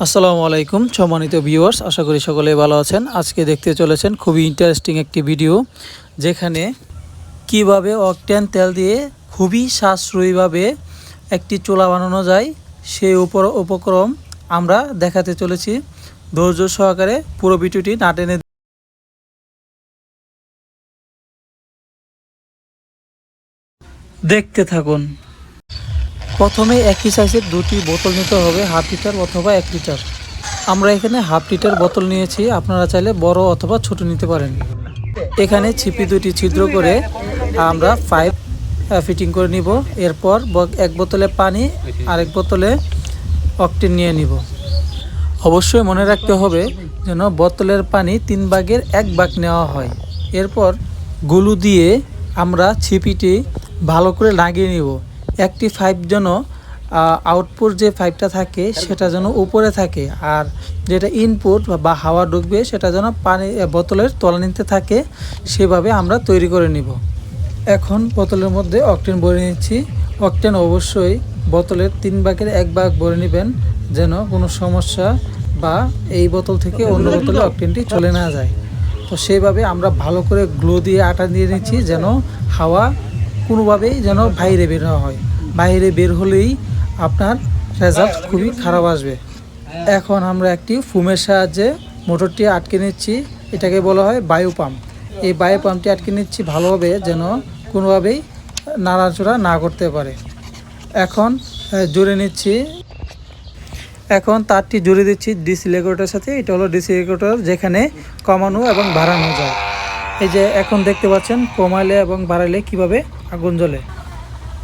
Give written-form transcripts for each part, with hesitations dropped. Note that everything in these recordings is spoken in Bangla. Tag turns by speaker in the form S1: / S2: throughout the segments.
S1: আসসালামু আলাইকুম সম্মানিত ভিউয়ার্স, আশা করি সকলেই ভালো আছেন। আজকে দেখতে চলেছেন খুবই ইন্টারেস্টিং একটি ভিডিও, যেখানে কিভাবে অকটেন তেল দিয়ে খুবই সাশ্রয়ীভাবে একটি চুলা বানানো যায় সেই উপক্রম আমরা দেখাতে চলেছি। ধৈর্য সহকারে পুরো ভিডিওটি না টেনে দেখতে থাকুন। প্রথমে একই সাইজের দুটি বোতল নিতে হবে, হাফ লিটার অথবা 1 লিটার। আমরা এখানে হাফ লিটার বোতল নিয়েছি, আপনারা চাইলে বড় অথবা ছোট নিতে পারেন। এখানে ছিপি দুটি ছিদ্র করে আমরা পাইপ ফিটিং করে নিব। এরপর এক বোতলে পানি আর এক বোতলে অকটেন নিয়ে নিব। অবশ্যই মনে রাখতে হবে যেন বোতলের পানি 3 ভাগের 1 ভাগ নেওয়া হয়। এরপর গুলু দিয়ে আমরা ছিপিটি ভালো করে লাগিয়ে নিব। একটি পাইপ যেন আউটপুট যে পাইপটা থাকে সেটা যেন উপরে থাকে, আর যেটা ইনপুট বা হাওয়া ঢুকবে সেটা যেন পানি বোতলের তলানিতে থাকে, সেভাবে আমরা তৈরি করে নিব। এখন বোতলের মধ্যে অকটেন ভরে নিচ্ছি। অকটেন অবশ্যই বোতলের 3 ভাগের 1 ভাগ ভরে নেবেন, যেন কোনো সমস্যা বা এই বোতল থেকে অন্য বোতলে অকটেনটি চলে না যায়। তো সেইভাবে আমরা ভালো করে গ্লো দিয়ে আটা দিয়ে নিচ্ছি, যেন হাওয়া কোনোভাবেই যেন বাইরে বের না হয়। বাইরে বের হলেই আপনার রেজাল্ট খুবই খারাপ আসবে। এখন আমরা একটি ফুমের সাহায্যে মোটরটি আটকে নিচ্ছি, এটাকে বলা হয় বায়ু পাম্প। এই বায়ু পাম্পটি আটকে নিচ্ছি ভালোভাবে, যেন কোনোভাবেই নাড়াচড়া না করতে পারে। এখন জুড়ে নিচ্ছি। এখন তারটি জুড়ে দিচ্ছি ডিসি রেগুলেটরের সাথে। এটা হলো ডিসি রেগুলেটর, যেখানে কমানো এবং বাড়ানো যায়। এই যে এখন দেখতে পাচ্ছেন কমাইলে এবং বাড়াইলে কিভাবে আগুন জ্বলে।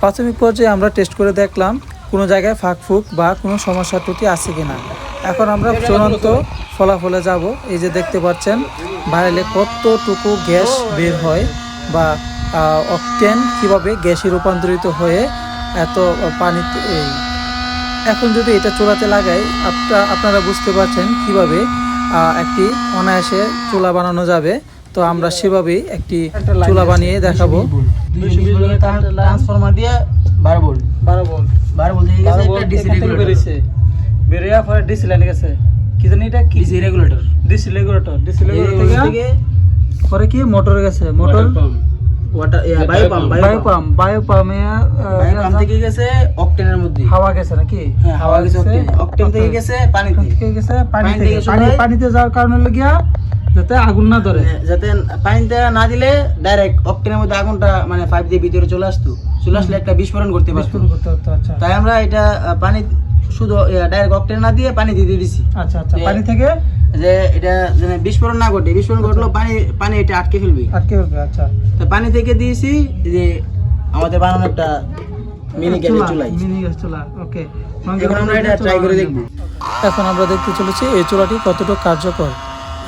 S1: প্রাথমিক পর্যায়ে আমরা টেস্ট করে দেখলাম কোনো জায়গায় ফাঁক বা কোনো সমস্যা ত্রুটি আছে কিনা। এখন আমরা চূড়ান্ত ফলাফলে যাব। এই যে দেখতে পাচ্ছেন বাড়াইলে কতটুকু গ্যাস বের হয়, বা অকটেন কিভাবে গ্যাসে রূপান্তরিত হয়ে এত পানিতে। এখন যদি এটা চুলাতে লাগাই, আপনারা বুঝতে পারছেন কিভাবে একটি অনায়াসে চুলা বানানো যাবে। তো আমরা সেভাবেই একটি চুলা বানিয়ে দেখাবো।
S2: ট্রান্সফরমার দিয়ে 12 ভোল্ট থেকে গেছে একটা ডিসি রেগুলেটর
S1: বেরিয়া পরে ডিসি লাইনে গেছে। কি জানি এটা কি?
S2: ডিসি রেগুলেটর
S1: থেকে পরে কি মোটরে গেছে। মোটর
S2: ওয়াটার
S1: বায়ু পাম্প
S2: থেকে গেছে অকটেনের মধ্যে
S1: হাওয়া গেছে নাকি?
S2: হ্যাঁ, হাওয়া গেছে অকটেন থেকে গেছে
S1: পানিতে যাওয়ার কারণে লাগিয়া যাতে আগুন না ধরে,
S2: যাতে পানিতে না দিলে ডাইরেক্ট অকটেনের মধ্যে আগুনটা মানে পাইপ দিয়ে ভিতরে চলে আসলে একটা বিস্ফোরণ করতে পারতো।
S1: আচ্ছা,
S2: তাই আমরা এটা পানি শুধু ডাইরেক্ট অকটেন না দিয়ে পানি দিয়ে দিছি।
S1: আচ্ছা, পানি থেকে
S2: যে এটা যেন বিস্ফোরণ না ঘটে। বিস্ফোরণ ঘটলো পানি এটা আটকে ফেলবে।
S1: আচ্ছা,
S2: তো পানি থেকে দিয়েছি যে আমাদের বানানো একটা মিনি গ্যাস চুলা।
S1: ওকে,
S2: এখন আমরা এটা ট্রাই করে দেখব।
S1: এখন আমরা দেখতে চলেছি এই চুলাটি কতটুকু কার্যকর।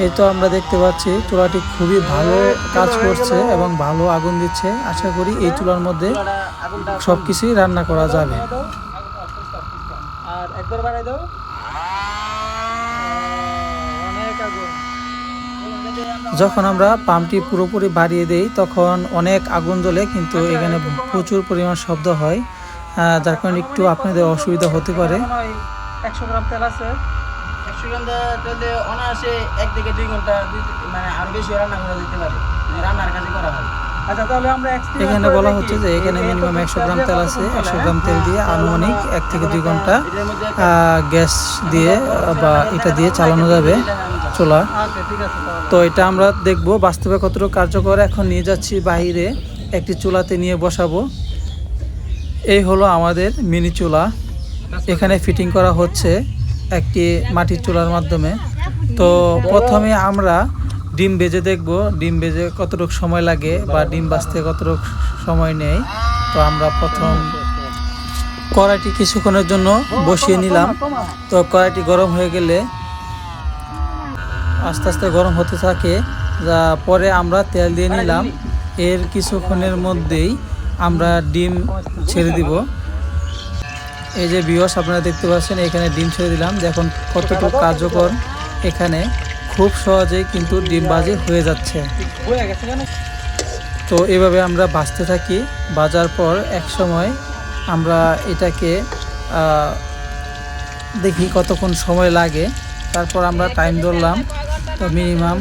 S1: এই তো আমরা দেখতে পাচ্ছি চুলাটি খুবই ভালো কাজ করছে এবং ভালো আগুন দিচ্ছে। আশা করি এই চুলার মধ্যে সবকিছুই রান্না করা যাবে। আর একবার বাড়াই দাও। যখন আমরা পাম্পটি পুরোপুরি বাড়িয়ে দেই তখন অনেক আগুন জ্বলে, কিন্তু এখানে প্রচুর পরিমাণ শব্দ হয়, যার কারণে একটু আপনাদের অসুবিধা হতে পারে। 100 গ্রাম তেল আছে।
S2: 100 গ্রাম তেল দিয়ে অনায়াসে 1 থেকে 2 ঘন্টা মানে আরো বেশি রান্না করা যেতে পারে, যদি রান্নার কাজে করা হয়।
S1: আচ্ছা, তাহলে আমরা এখানে বলা হচ্ছে যে এখানে মিনিমাম 100 গ্রাম তেল আছে। 100 গ্রাম তেল দিয়ে আনুমানিক 1 থেকে 2 ঘন্টা গ্যাস দিয়ে বা এটা দিয়ে চালানো যাবে চুলা। তো এটা আমরা দেখব বাস্তবে কতটুকু কার্যকর। এখন নিয়ে যাচ্ছি বাইরে, একটি চুলাতে নিয়ে বসাবো। এই হলো আমাদের মিনি চুলা। এখানে ফিটিং করা হচ্ছে একটি মাটির চুলার মাধ্যমে। তো প্রথমে আমরা ডিম ভেজে দেখব, ডিম ভেজে কতটুকু সময় লাগে বা ডিম ভাজতে কতটুকু সময় নেয়। তো আমরা প্রথম কড়াইটি কিছুক্ষণের জন্য বসিয়ে নিলাম। তো কড়াইটি গরম হয়ে গেলে আস্তে আস্তে গরম হতে থাকে, যা পরে আমরা তেল দিয়ে নিলাম। এর কিছুক্ষণের মধ্যেই আমরা ডিম ছেড়ে দিব। এই যে ভিউয়ার্স, আপনারা দেখতে পাচ্ছেন এখানে ডিম ছেড়ে দিলাম। দেখুন কতটুকু কার্যকর। এখানে খুব সহজেই কিন্তু ডিম ভাজি হয়ে যাচ্ছে। তো এভাবে আমরা ভাজতে থাকি। ভাজার পর এক সময় আমরা এটাকে দেখি কতক্ষণ সময় লাগে। তারপর আমরা টাইম ধরলাম, তো মিনিমাম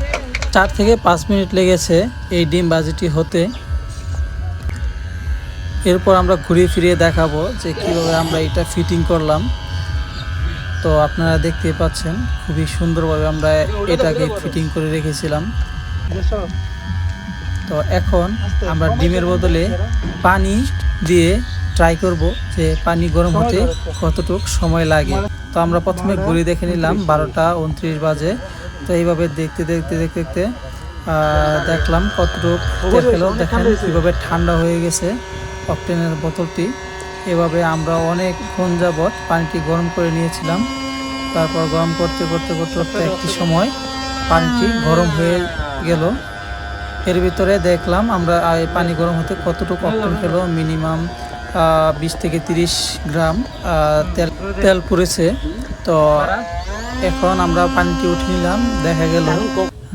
S1: 4 থেকে 5 মিনিট লেগেছে এই ডিম ভাজিটি হতে। এরপর আমরা ঘুরিয়ে ফিরিয়ে দেখাবো যে কীভাবে আমরা এটা ফিটিং করলাম। তো আপনারা দেখতে পাচ্ছেন খুবই সুন্দরভাবে আমরা এটাকে ফিটিং করে রেখেছিলাম। তো এখন আমরা ডিমের বদলে পানি দিয়ে ট্রাই করব যে পানি গরম হতে কতটুকু সময় লাগে। তো আমরা প্রথমে ঘুরে দেখে নিলাম 12টা 29 বাজে। তো এইভাবে দেখতে দেখতে দেখতে দেখতে দেখলাম কতটুকু দেখালো। দেখেন কীভাবে ঠান্ডা হয়ে গেছে অকটেনের বোতলটি। এভাবে আমরা অনেকক্ষণ যাবৎ পানিটি গরম করে নিয়েছিলাম। তারপর গরম করতে করতে করতে করতে একটি সময় পানিটি গরম হয়ে গেল। এর ভিতরে দেখলাম আমরা পানি গরম হতে কতটুকু অকটেন খেলো। মিনিমাম 20 থেকে 30 গ্রাম তেল পড়েছে। তো এখন আমরা পানিটি উঠে নিলাম, দেখা গেল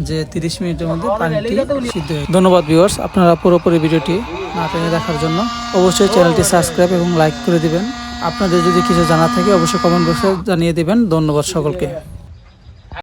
S1: যে 30 মিনিটের মধ্যে পানিটি সিদ্ধ হয়ে। ধন্যবাদ ভিউয়ার্স, আপনারা পুরোপুরি ভিডিওটি না টেনে দেখার জন্য। অবশ্যই চ্যানেলটি সাবস্ক্রাইব এবং লাইক করে দিবেন। আপনাদের যদি কিছু জানা থাকে অবশ্যই কমেন্ট বক্সে জানিয়ে দিবেন। ধন্যবাদ সকলকে।